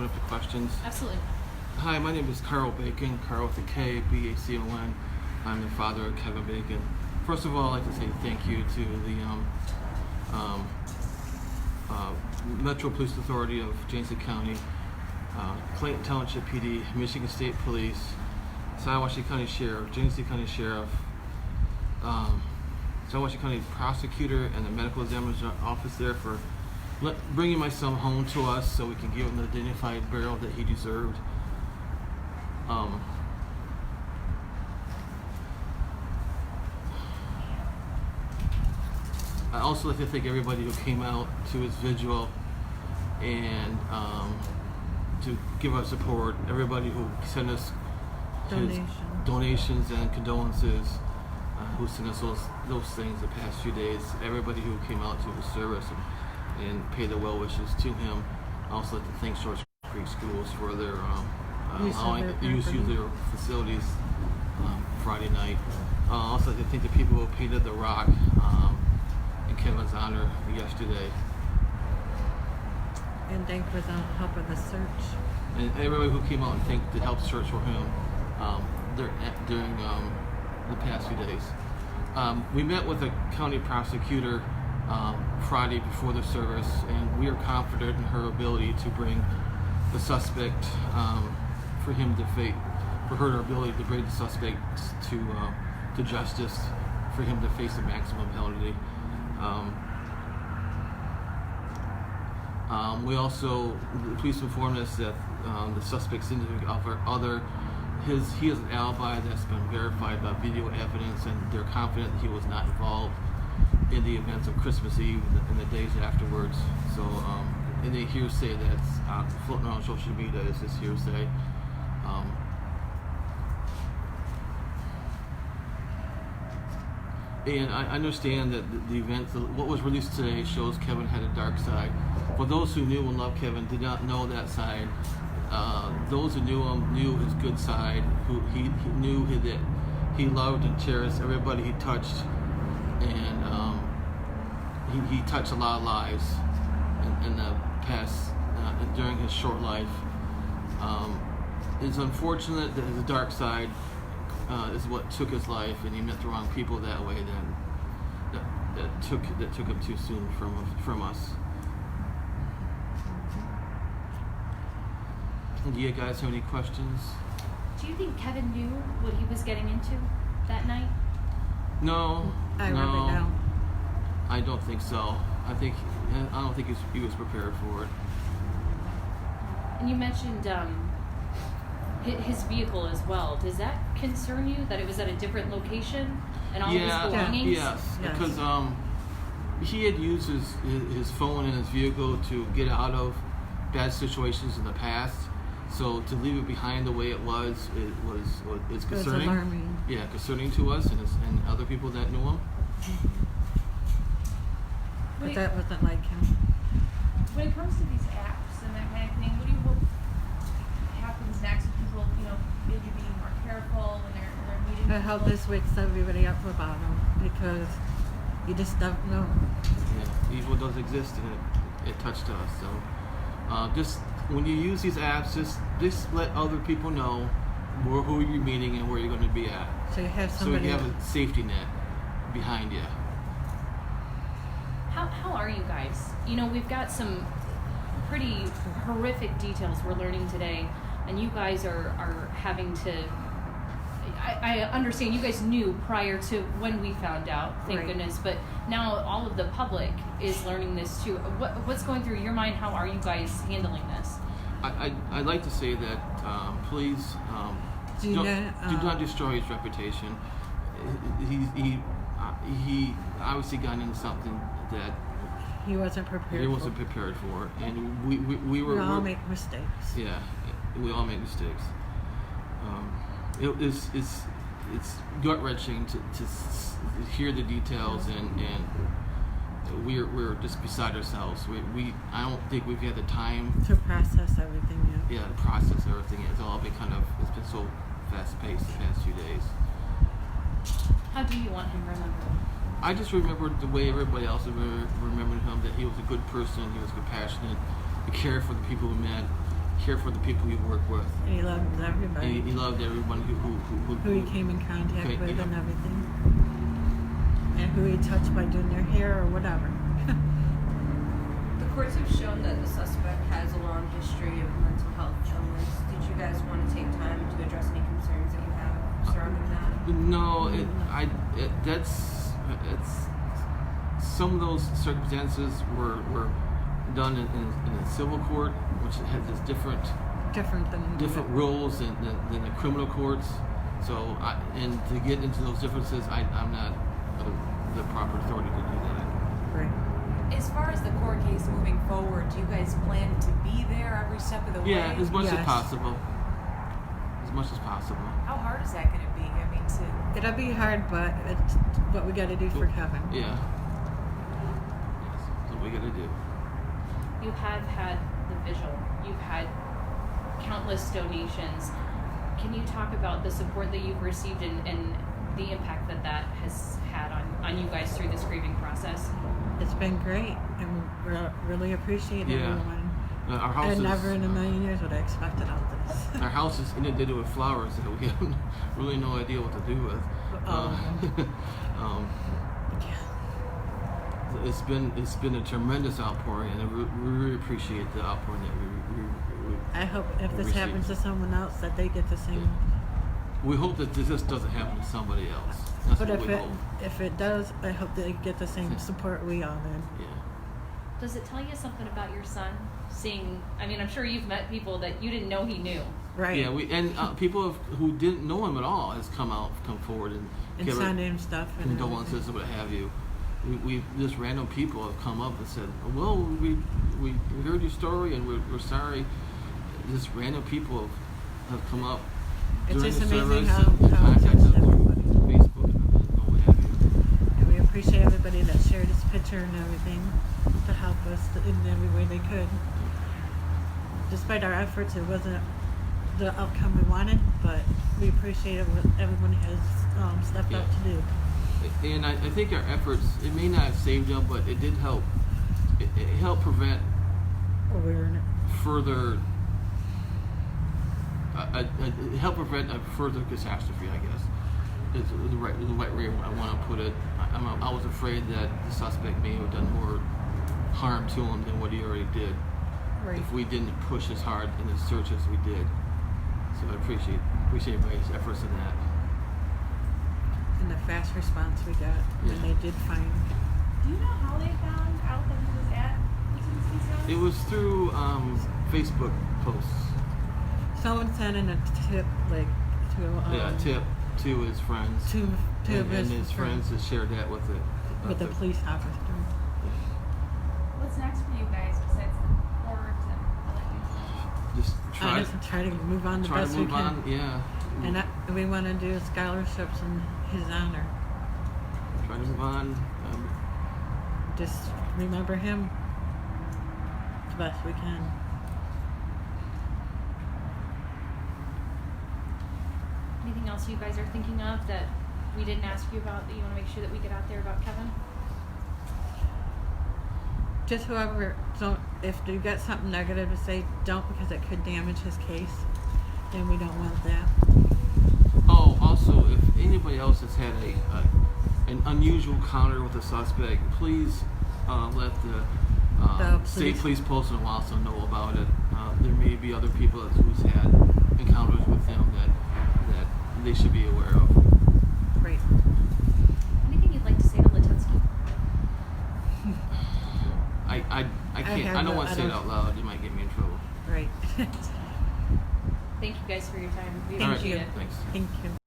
open up to questions? Absolutely. Hi, my name is Carl Bacon, Carl with a K, B-A-C-O-N. I'm the father of Kevin Bacon. First of all, I'd like to say thank you to the Metro Police Authority of Janesville County, Clayton Township PD, Michigan State Police, Swartz County Sheriff, Janesville County Sheriff, Swartz County Prosecutor, and the Medical Examiner's Office there for bringing my son home to us so we can give him the dignified burial that he deserved. I also like to thank everybody who came out to his vigil and to give us support. Everybody who sent us his donations and condolences, who sent us those things the past few days. Everybody who came out to the service and paid their well wishes to him. I also like to thank Swartz Creek Schools for their allowing use of their facilities Friday night. I also like to thank the people who painted the rock in Kevin's honor yesterday. And thank for the help of the search. And everybody who came out and thanked to help search for him during the past few days. We met with the county prosecutor Friday before the service, and we are confident in her ability to bring the suspect, for her ability to bring the suspect to justice, for him to face the maximum penalty. We also, the police informed us that the suspect's significant other, he has an alibi that's been verified by video evidence, and they're confident he was not involved in the events of Christmas Eve and the days afterwards. So, and the hearsay that's floating around social media is this hearsay. And I understand that the events, what was released today, shows Kevin had a dark side. For those who knew and loved Kevin, did not know that side. Those who knew him knew his good side. Who he knew that he loved and cherished everybody he touched, and he touched a lot of lives in the past during his short life. It's unfortunate that his dark side is what took his life, and he met the wrong people that way. That took him too soon from us. Do you guys have any questions? Do you think Kevin knew what he was getting into that night? No. I really don't. I don't think so. I don't think he was prepared for it. And you mentioned his vehicle as well. Does that concern you, that it was at a different location and all of his belongings? Yes, because he had used his phone in his vehicle to get out of bad situations in the past. So to leave it behind the way it was it's concerning. It was alarming. Yeah, concerning to us and other people that knew him. But that wasn't like him. When it comes to these apps and that kind of thing, what do you hope happens next? People, maybe being more careful when they're meeting. I hope this wakes everybody up about him, because you just don't know. Yeah, evil does exist, and it touched us. So just when you use these apps, just let other people know who you're meeting and where you're going to be at. So you have somebody. So you have a safety net behind you. How are you guys? We've got some pretty horrific details we're learning today, and you guys are having to. I understand you guys knew prior to when we found out, thank goodness, but now all of the public is learning this too. What's going through your mind? How are you guys handling this? I'd like to say that please do not destroy his reputation. He obviously got into something that he wasn't prepared. He wasn't prepared for, and we all make mistakes. Yeah, we all make mistakes. It's gut wrenching to hear the details, and we're just beside ourselves. I don't think we've had the time to process everything yet. Yeah, to process everything. It's all been it's been so fast paced the past few days. How do you want him remembered? I just remembered the way everybody else remembered him, that he was a good person, he was compassionate, he cared for the people he met, care for the people he worked with. And he loved everybody. And he loved everyone who he came in contact Okay, with yeah. and everything. And who he touched by doing their hair or whatever. The courts have shown that the suspect has a long history of mental health illness. Did you guys want to take time to address any concerns that you have surrounding that? No, it's some of those circumstances were done in a civil court, which has this different Different rules than the criminal courts. So, and to get into those differences, I'm not the proper authority to do that. Right. As far as the court case moving forward, do you guys plan to be there every step of the way? Yeah, as much as Yes. possible. As much as possible. How hard is that going to be? I mean, to It'll be hard, but it's what we got to do for Kevin. Yeah. That's what we got to do. You have had the visual. You've had countless donations. Can you talk about the support that you've received and the impact that has had on you guys through this grieving process? It's been great, and we really appreciate Yeah. everyone. Our house And is, never in a million years would I expected all this. our house is inundated with flowers that we have really no idea what to do with. It's been a tremendous outpouring, and we really appreciate the outpouring that we I hope if this received. happens to someone else that they get the same. We hope that this doesn't happen to somebody else. That's But what we hope. if it does, I hope they get the same support we all did. Yeah. Does it tell you something about your son? I'm sure you've met people that you didn't know he knew. Right. Yeah, people who didn't know him at all has come forward and given send him stuff and condolences and what have you. We just random people have come up and said, "Well, we heard your story and we're sorry." Just random people have come up It's during just the amazing service how and it contacted touched us on everybody. Facebook and what have you. And we appreciate everybody that shared his picture and everything to help us in every way they could. Despite our efforts, it wasn't the outcome we wanted, but we appreciate what everyone has stepped up to do. And I think our efforts, it may not have saved them, but it did help. It helped prevent Awareness. further. It helped prevent a further catastrophe, I guess. Is the right way I want to put it. I was afraid that the suspect may have done more harm to him than what he already did. Right. If we didn't push as hard in the search as we did. So I appreciate everybody's efforts in that. And the fast response we got when Yeah. they did find. Do you know how they found out that he was at Livingston's house? It was through Facebook posts. Someone sent in a tip, like to Tip to his friends. to and his his friends has shared that with it. with the police officer. What's next for you guys besides the court and other things? Just I just try to move on the try to best we move can. on. Yeah. And we want to do scholarships in his honor. Try to move on. Just remember him the best we can. Anything else you guys are thinking of that we didn't ask you about that you want to make sure that we get out there about Kevin? Just whoever, if you got something negative to say, don't, because it could damage his case, and we don't want that. Oh, also, if anybody else has had an unusual encounter with a suspect, please let the state police post in Wausau know about it. There may be other people who's had encounters with him that they should be aware of. Right. Anything you'd like to say to Latutsky? I can't. I don't want to say it out loud. You might get me in trouble. Right. Thank you guys for your time. We Thank appreciate you. it. Thanks. Thank you.